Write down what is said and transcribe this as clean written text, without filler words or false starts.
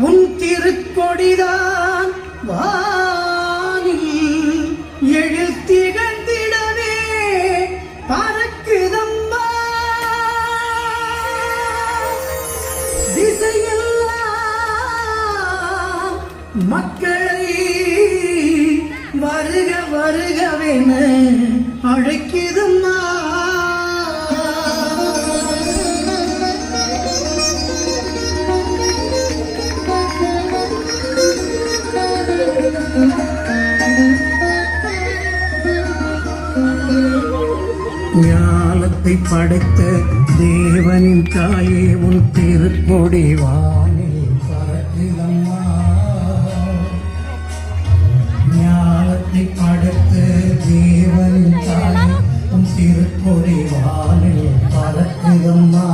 உன் திருக்கொடிதான் வானில் எழுத்திகழ்ந்திடவே பறக்குதம்மா. திசையெல்லாம் மக்களை வருக வருகவென அழைக்குதம்மா. ஞானத்தை படைத்த தேவனின் தாயே உன் திருக்கொடி வானில் பறக்குதம்மா. ஞானத்தை படைத்த தேவனின் தாயே உன் திருக்கொடி வானில் பறக்குதம்மா.